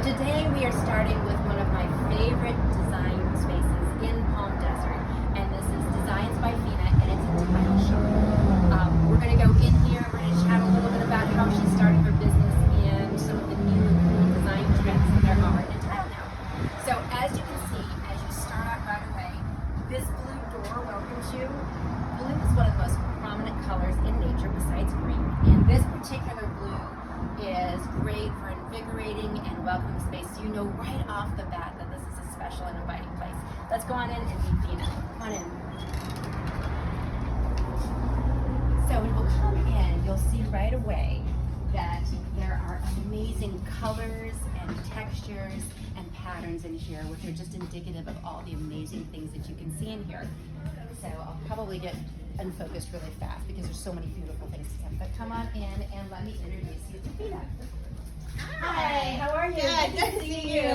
Today we are starting with one of my favorite design spaces in Palm Desert, and this is Designs by Fina, and it's a tile shop. We're going to go in here, we're going to chat a little bit about how she started her business and some of the new cool design trends that there are in tile now. So as you can see, as you start out right away, this blue door welcomes you. Blue is one of the most prominent colors in nature besides green, and this particular blue is great for invigorating and welcoming space. So you know right off the bat that this is a special and inviting place. Let's go on in and meet Fina. Come on in. So when we'll come in, you'll see right away that there are amazing colors and textures and patterns in here, which are just indicative of all the amazing things that you can see in here. So I'll probably get unfocused really fast because there's so many beautiful things to see. But come on in and let me introduce you to Fina. Hi, how are you? Good to see you.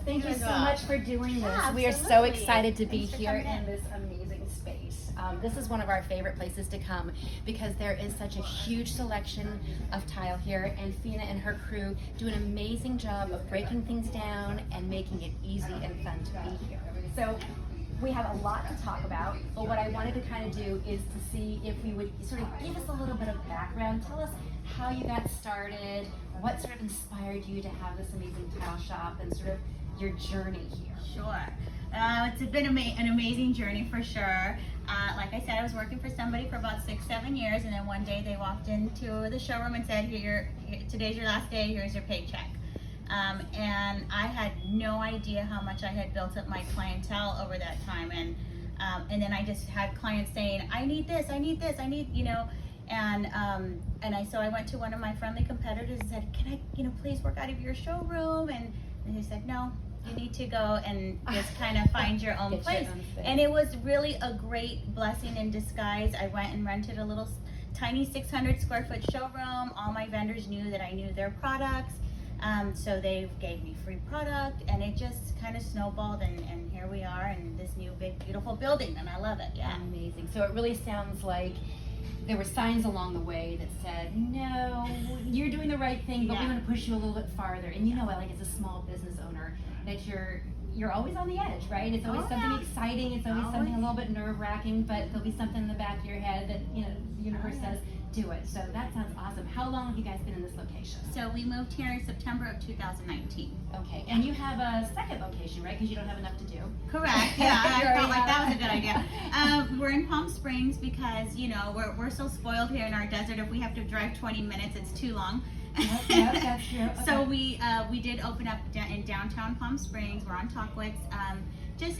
Thank you so much for doing this. Yeah, we are so absolutely. excited to be Thanks for here coming in this amazing space. This is one of our favorite places to come because there is such a huge selection of tile here, and Fina and her crew do an amazing job of breaking things down and making it easy and fun to be here. So we have a lot to talk about, but what I wanted to kind of do is to see if we would sort of give us a little bit of background. Tell us how you got started, what sort of inspired you to have this amazing tile shop, and sort of your journey here. Sure. It's been an amazing journey for sure. Like I said, I was working for somebody for about 6-7 years, and then one day they walked into the showroom and said, today's your last day, here's your paycheck. And I had no idea how much I had built up my clientele over that time. And then I just had clients saying, I need this, I need this, I need, you know. So I went to one of my friendly competitors and said, can I, please work out of your showroom? And they said, no, you need to go and just kind of find your own place. And it was really a great blessing in disguise. I went and rented a little tiny 600 square foot showroom. All my vendors knew that I knew their products. So they gave me free product, and it just kind of snowballed, and here we are in this new big beautiful building, and I love it. Yeah. Amazing. So it really sounds like there were signs along the way that said, no, you're doing the right thing, but we want to push you a little bit farther. And you know what, like as a small business owner, that you're always on the edge, right? It's always something exciting, it's always something a little bit nerve-wracking, but there'll be something in the back of your head that, the universe says, do it. So that sounds awesome. How long have you guys been in this location? So we moved here in September of 2019. Okay, and you have a second location, right? Because you don't have enough to do. Correct. Yeah, I felt like that was a good idea. We're in Palm Springs because we're so spoiled here in our desert. If we have to drive 20 minutes, it's too long. Yep, that's true. Okay. So we did open up in downtown Palm Springs. We're on Talkwitz.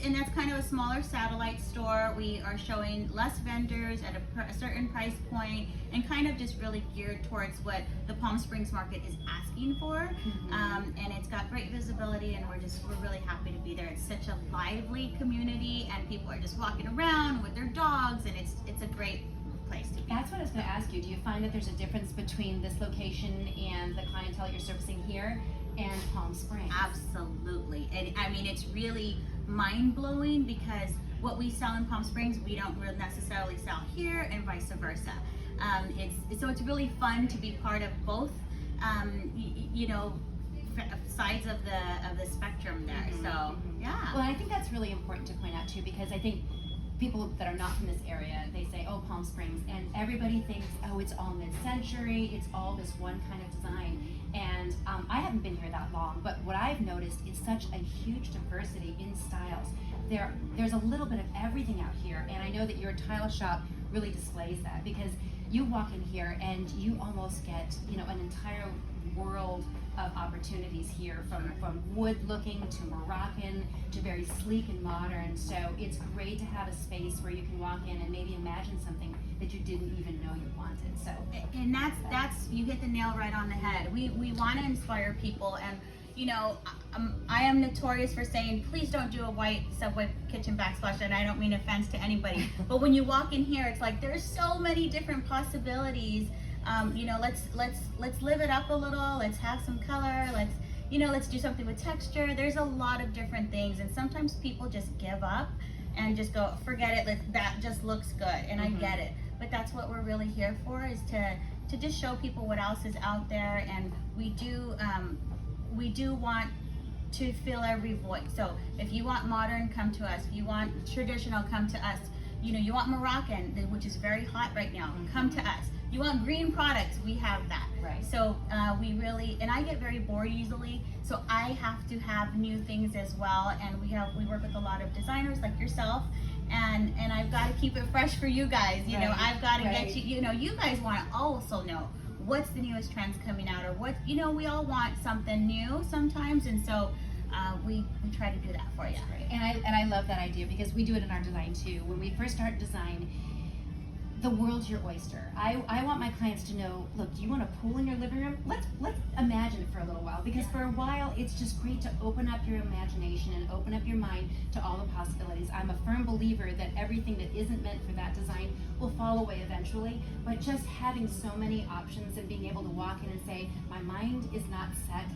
And that's kind of a smaller satellite store. We are showing less vendors at a certain price point, and kind of just really geared towards what the Palm Springs market is asking for. And it's got great visibility, and we're really happy to be there. It's such a lively community, and people are just walking around with their dogs, and it's a great place to be. That's what I was going to ask you. Do you find that there's a difference between this location and the clientele you're servicing here and Palm Springs? Absolutely. And I mean, it's really mind-blowing because what we sell in Palm Springs, we don't really necessarily sell here, and vice versa. So it's really fun to be part of both, sides of the spectrum there. So yeah. Well, I think that's really important to point out too, because I think people that are not from this area, they say, oh, Palm Springs, and everybody thinks, oh, it's all mid-century, it's all this one kind of design. And I haven't been here that long, but what I've noticed is such a huge diversity in styles. There's a little bit of everything out here, and I know that your tile shop really displays that, because you walk in here and you almost get, an entire world of opportunities here, from wood looking to Moroccan to very sleek and modern. So it's great to have a space where you can walk in and maybe imagine something that you didn't even know you wanted. So, and that's you hit the nail right on the head. We want to inspire people, and I am notorious for saying, please don't do a white Subway kitchen backsplash, and I don't mean offense to anybody. But when you walk in here, it's like there's so many different possibilities. Let's live it up a little. Let's have some color. Let's do something with texture. There's a lot of different things, and sometimes people just give up and just go, forget it. That just looks good, and I get it. But that's what we're really here for, is to just show people what else is out there. And we do we do want to fill every void. So if you want modern, come to us. If you want traditional, come to us. You know, you want Moroccan, which is very hot right now, come to us. You want green products, we have that. Right. So we really, and I get very bored easily, so I have to have new things as well. And we work with a lot of designers like yourself, and I've got to keep it fresh for you guys. You know, I've got to get you. You know, you guys want to also know what's the newest trends coming out, or what, you know, we all want something new sometimes, and so we try to do that for you. And I love that idea, because we do it in our design too. When we first start design, the world's your oyster. I want my clients to know, look, do you want a pool in your living room? Let's imagine it for a little while, because for a while it's just great to open up your imagination and open up your mind to all the possibilities. I'm a firm believer that everything that isn't meant for that design will fall away eventually, but just having so many options and being able to walk in and say, my mind is not set,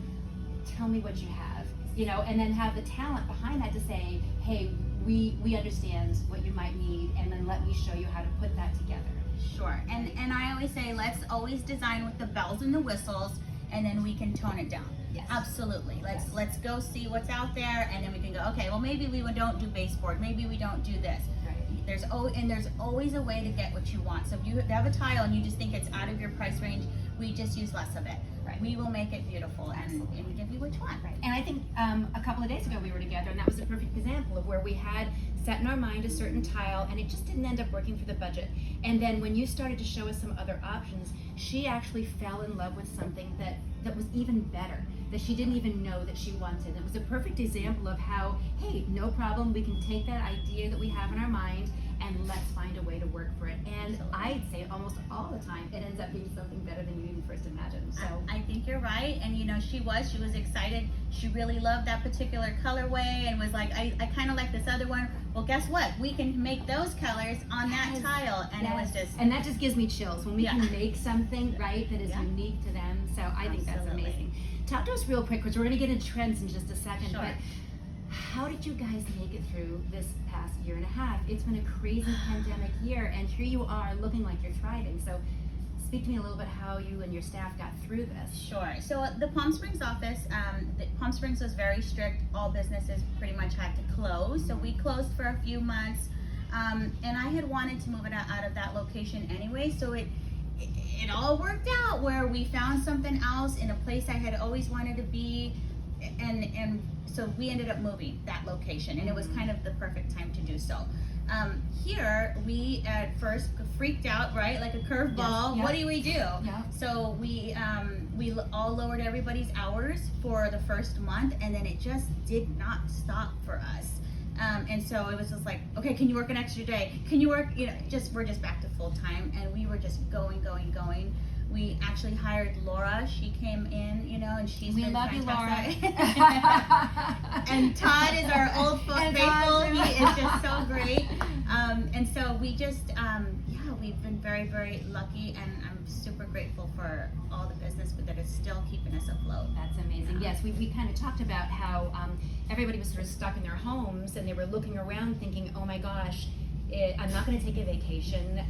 tell me what you have, you know, and then have the talent behind that to say, hey, we understand what you might need, and then let me show you how to put that together. Sure. And I always say, let's always design with the bells and the whistles, and then we can tone it down. Yes. Absolutely. Let's go see what's out there, and then we can go, okay, well, maybe we don't do baseboard, maybe we don't do this. Right. There's always a way to get what you want. So if you have a tile and you just think it's out of your price range, we just use less of it. Right. We will make it beautiful, and we give you what you want. Right. And I think a couple of days ago we were together, and that was a perfect example of where we had set in our mind a certain tile, and it just didn't end up working for the budget. And then when you started to show us some other options, she actually fell in love with something that was even better, that she didn't even know that she wanted. It was a perfect example of how, hey, no problem, we can take that idea that we have in our mind and let's find a way to work for it. And I'd say almost all the time it ends up being something better than you even first imagined. So I think you're right, and you know, she was excited. She really loved that particular colorway and was like, I kind of like this other one. Well, guess what? We can make those colors on that tile, and it was just, and that just gives me chills when we can make something right that is unique to them. So I think that's amazing. Talk to us real quick, because we're going to get into trends in just a second. Sure. But how did you guys make it through this past year and a half? It's been a crazy pandemic year, and here you are looking like you're thriving. So speak to me a little bit how you and your staff got through this. Sure. So the Palm Springs office, Palm Springs was very strict. All businesses pretty much had to close. So we closed for a few months, and I had wanted to move it out of that location anyway. So it all worked out where we found something else in a place I had always wanted to be, and so we ended up moving that location, and it was kind of the perfect time to do so. Here, we at first freaked out, right? Like a curveball. What do we do? So we all lowered everybody's hours for the first month, and then it just did not stop for us. And so it was just like, okay, can you work an extra day? Can you work, you know, we're just back to full time, and we were just going. We actually hired Laura. She came in, you know, and she's been fantastic. We love you, Laura. And Todd is our old faithful. He is just so great. And so we just, we've been very, very lucky, and I'm super grateful for all the business that is still keeping us afloat. That's amazing. Yes, we kind of talked about how everybody was sort of stuck in their homes, and they were looking around thinking, oh my gosh, I'm not going to take a vacation.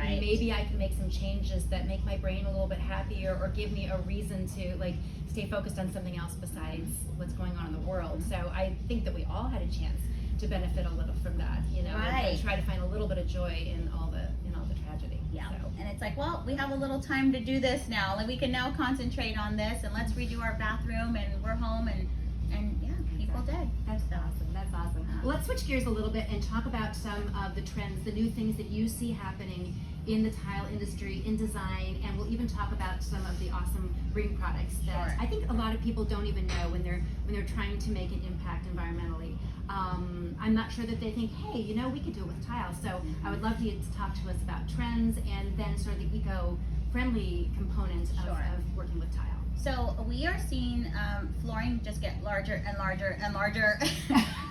Maybe I can make some changes that make my brain a little bit happier, or give me a reason to like stay focused on something else besides what's going on in the world. So I think that we all had a chance to benefit a little from that, you know, and try to find a little bit of joy in all the tragedy. Yeah. So. And it's like, well, we have a little time to do this now. Like, we can now concentrate on this, and let's redo our bathroom, and we're home, and yeah, people did. That's awesome. That's awesome. Well, let's switch gears a little bit and talk about some of the trends, the new things that you see happening in the tile industry, in design, and we'll even talk about some of the awesome green products that I think a lot of people don't even know when they're trying to make an impact environmentally. I'm not sure that they think, hey, you know, we could do it with tile. So I would love for you to talk to us about trends, and then sort of the eco-friendly component of working with tile. So we are seeing flooring just get larger and larger and larger,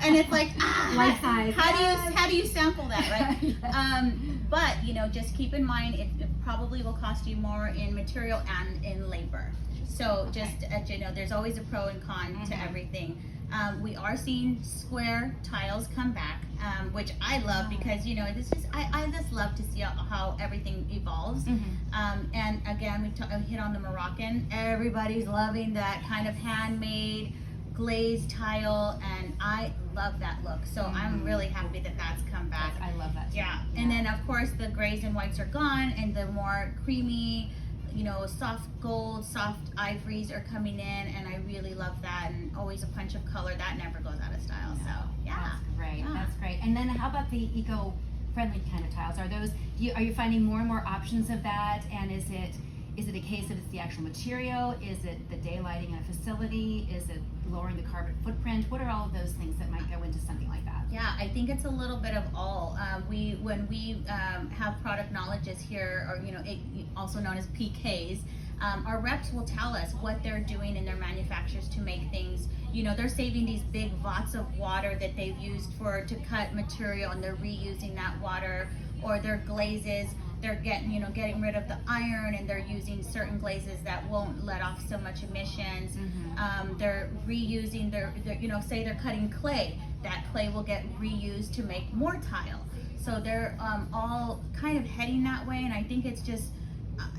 and it's like, life size. How do you sample that, right? But you know, just keep in mind it probably will cost you more in material and in labor. So just you know, there's always a pro and con to everything. We are seeing square tiles come back, which I love because, you know, this is, I just love to see how everything evolves. And again, we hit on the Moroccan. Everybody's loving that kind of handmade glazed tile, and I love that look. So I'm really happy that that's come back. I love that too. Yeah. And then of course the grays and whites are gone, and the more creamy, you know, soft gold, soft ivories are coming in, and I really love that. And always a punch of color that never goes out of style. So yeah, that's great. Yeah. That's great. And then how about the eco-friendly kind of tiles? Are those? Are you finding more and more options of that? And is it a case of it's the actual material? Is it the daylighting in a facility? Is it lowering the carbon footprint? What are all of those things that might go into something like that? Yeah, I think it's a little bit of all. When we have product knowledges here, or, you know, also known as PKs, our reps will tell us what they're doing in their manufacturers to make things. You know, they're saving these big vats of water that they've used to cut material, and they're reusing that water, or their glazes. They're getting rid of the iron, and they're using certain glazes that won't let off so much emissions. They're reusing say they're cutting clay. That clay will get reused to make more tile. So they're all kind of heading that way, and I think it's just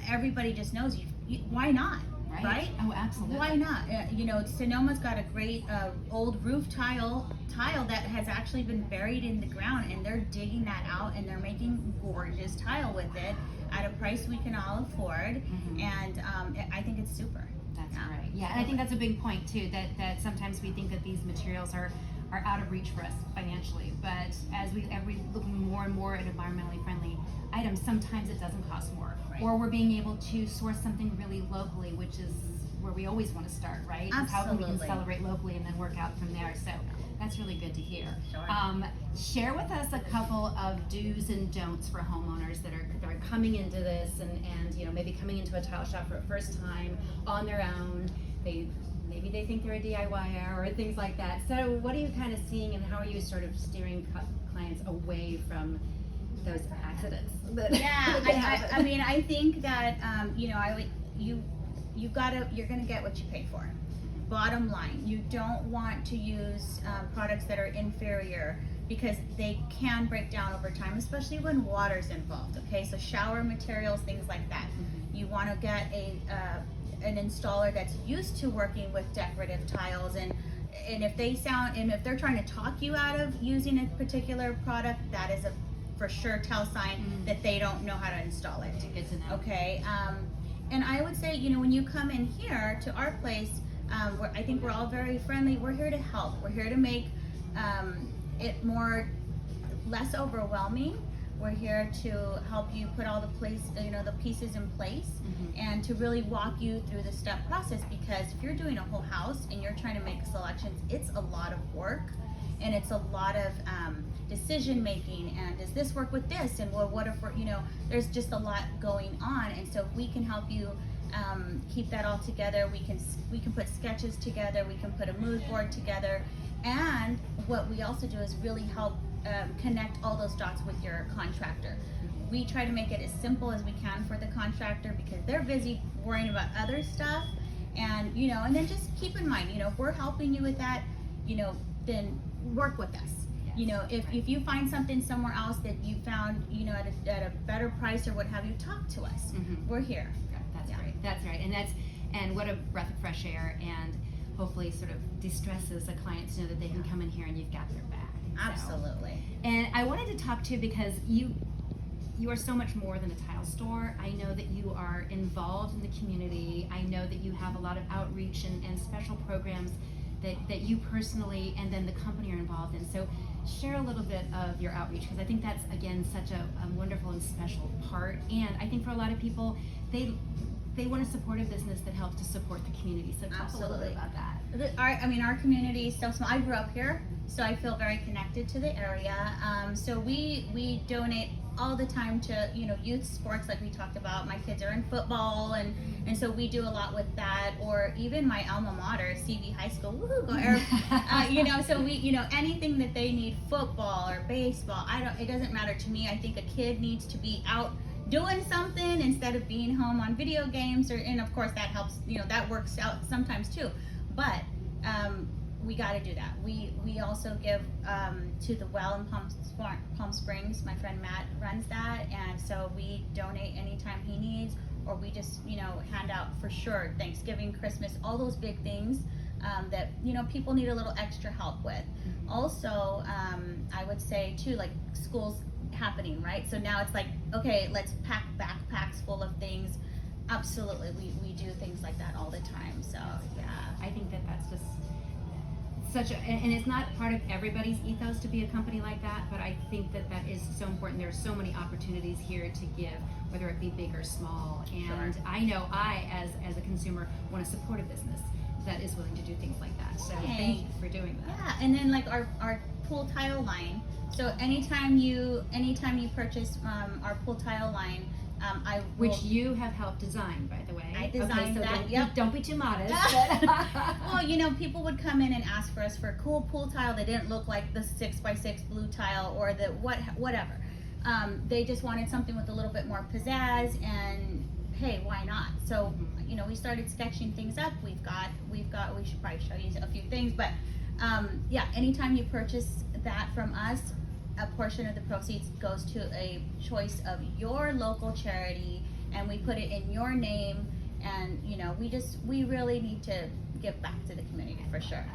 everybody just knows why not, right? Oh, absolutely. Why not? Sonoma's got a great old roof tile that has actually been buried in the ground, and they're digging that out, and they're making gorgeous tile with it at a price we can all afford. And I think it's super. That's right. Yeah, and I think that's a big point too, that sometimes we think that these materials are out of reach for us financially, but as we looking more and more at environmentally friendly items, sometimes it doesn't cost more, or we're being able to source something really locally, which is where we always want to start, right? Absolutely. How we can celebrate locally and then work out from there. So that's really good to hear. Sure. Share with us a couple of do's and don'ts for homeowners that are coming into this and you know, maybe coming into a tile shop for the first time on their own. Maybe they think they're a DIYer or things like that. So what are you kind of seeing, and how are you sort of steering clients away from those accidents? Yeah, I mean, I think that you're gonna get what you pay for. Bottom line, you don't want to use products that are inferior, because they can break down over time, especially when water's involved. Okay, so shower materials, things like that. You want to get an installer that's used to working with decorative tiles, and if they're trying to talk you out of using a particular product, that is a for sure tell sign that they don't know how to install it. Good to know. Okay, and I would say, you know, when you come in here to our place, I think we're all very friendly. We're here to help. We're here to make it less overwhelming. We're here to help you put all the pieces in place, and to really walk you through the step process, because if you're doing a whole house and you're trying to make selections, it's a lot of work, and it's a lot of decision making, and does this work with this, and well, what if there's just a lot going on. And so if we can help you keep that all together, we can put sketches together, we can put a mood board together, and what we also do is really help connect all those dots with your contractor. We try to make it as simple as we can for the contractor, because they're busy worrying about other stuff, and then just keep in mind, if we're helping you with that, then work with us. If you find something somewhere else that you found, at a better price or what have you, talk to us. We're here. That's right. That's right. And what a breath of fresh air, and hopefully sort of distresses the clients to know that they can come in here and you've got their back. Absolutely. And I wanted to talk to you because you are so much more than a tile store. I know that you are involved in the community. I know that you have a lot of outreach and special programs that you personally and then the company are involved in. So share a little bit of your outreach, because I think that's, again, such a wonderful and special part. And I think for a lot of people, they want to support a business that helps to support the community. So talk a little bit about that. Our community is so small. I grew up here, so I feel very connected to the area. So we donate all the time to youth sports, like we talked about. My kids are in football, and so we do a lot with that. Or even my alma mater, CV High School, woohoo, go Arab. So we anything that they need, football or baseball, it doesn't matter to me. I think a kid needs to be out doing something instead of being home on video games, and of course that helps, that works out sometimes too. But we got to do that. We also give to the well in Palm Springs. My friend Matt runs that, and so we donate anytime he needs, or we just hand out for sure Thanksgiving, Christmas, all those big things that people need a little extra help with. Mm-hmm. Also, I would say too, like school's happening, right? So now it's like, okay, let's pack backpacks full of things. Absolutely, we do things like that all the time. So yeah, I think that's just such a, and it's not part of everybody's ethos to be a company like that, but I think that is so important. There are so many opportunities here to give, whether it be big or small. And Sure. I know as a consumer want to support a business that is willing to do things like that. So thank you for doing that. Yeah, and then like our pool tile line. So anytime you purchase our pool tile line, Which you have helped design, by the way. I designed that. Don't be too modest. Well, people would come in and ask for us for a cool pool tile that didn't look like the 6x6 blue tile or the whatever. They just wanted something with a little bit more pizzazz, and hey, why not? So we started sketching things up. We should probably show you a few things, but yeah, anytime you purchase that from us, a portion of the proceeds goes to a choice of your local charity, and we put it in your name. And we really need to give back to the community for sure.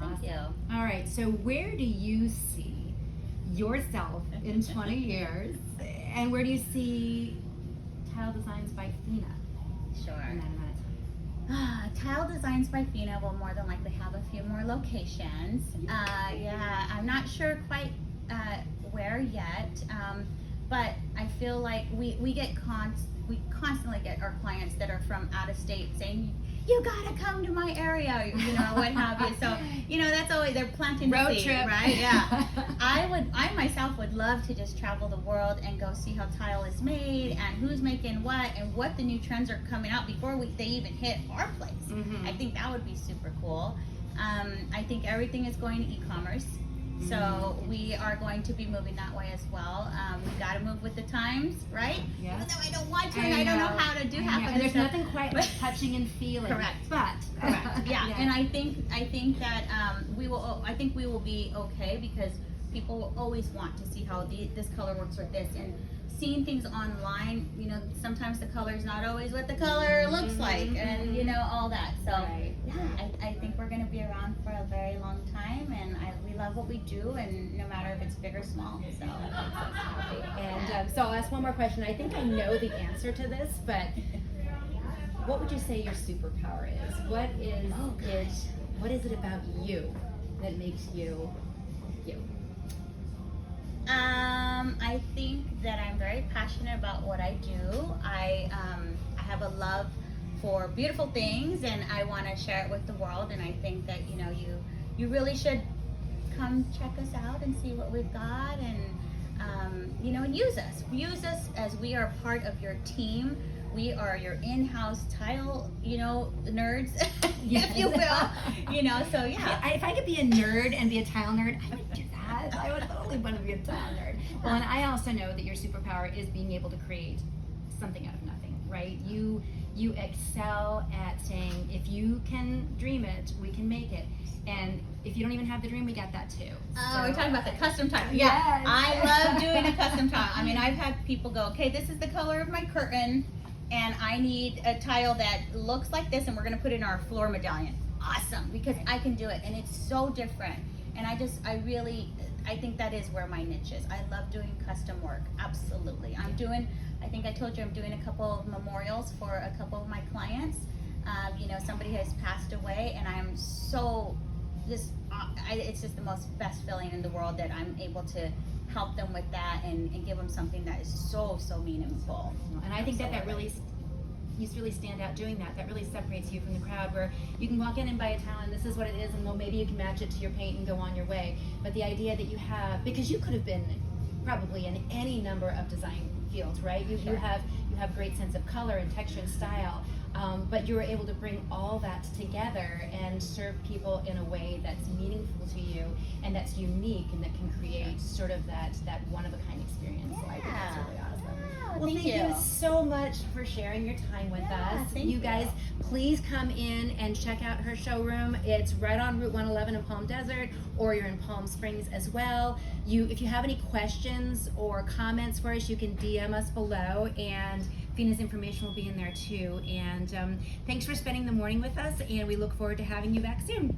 Thank you. All right, so where do you see yourself in 20 years, and where do you see Tile Designs by Fina Sure. in that amount of time? Tile Designs by Fina will more than likely have a few more locations. Yeah, I'm not sure quite where yet, but I feel like we constantly get our clients that are from out of state saying, you gotta come to my area, what have you. So, that's always, they're planting the Road seed, trip. right? Yeah. I myself would love to just travel the world and go see how tile is made and who's making what and what the new trends are coming out before they even hit our place. Mm-hmm. I think that would be super cool. I think everything is going to e-commerce. So we are going to be moving that way as well. We've got to move with the times, right? Yes. Even though I don't want to, and I don't know how to do half of And this there's stuff. nothing quite like touching and feeling. Correct. But Correct. Yeah. And I think that we will be okay, because people will always want to see how this color works with this, and seeing things online, sometimes the color is not always what the color looks like, and all that. So Right. yeah, I think we're going to be around for a very long time, and we love what we do, and no matter if it's big or small. So And so I'll ask one more question. I think I know the answer to this, but what would you say your superpower is? What is it about you that makes you you? I think that I'm very passionate about what I do. I have a love for beautiful things, and I want to share it with the world. And I think that you really should come check us out and see what we've got, and and use us as we are part of your team. We are your in-house tile, nerds, if you will. So yeah. If I could be a nerd and be a tile nerd, I would do that. I would totally want to be a tile nerd. Well, and I also know that your superpower is being able to create something out of nothing, right? You excel at saying, if you can dream it, we can make it. And if you don't even have the dream, we got that too. We're talking about the custom tile. Yes. Yeah, I love doing a custom tile. I mean, I've had people go, okay, this is the color of my curtain, and I need a tile that looks like this, and we're gonna put it in our floor medallion. Awesome, because I can do it, and it's so different. And I think that is where my niche is. I love doing custom work, absolutely. I think I told you I'm doing a couple of memorials for a couple of my clients. Somebody has passed away, and I'm so it's just the most best feeling in the world that I'm able to help them with that and give them something that is so meaningful. And I think that really, you really stand out doing that. That really separates you from the crowd, where you can walk in and buy a tile and this is what it is, and well, maybe you can match it to your paint and go on your way. But the idea that you have, because you could have been probably in any number of design fields, right? You have great sense of color and texture and style. But you were able to bring all that together and serve people in a way that's meaningful to you and that's unique and that can create sort of that one-of-a-kind experience. So I think that's really awesome. Well, thank you so much for sharing your time with us. You guys, please come in and check out her showroom. It's right on Route 111 in Palm Desert, or you're in Palm Springs as well. If you have any questions or comments for us, you can DM us below, and Fina's information will be in there too. And thanks for spending the morning with us, and we look forward to having you back soon.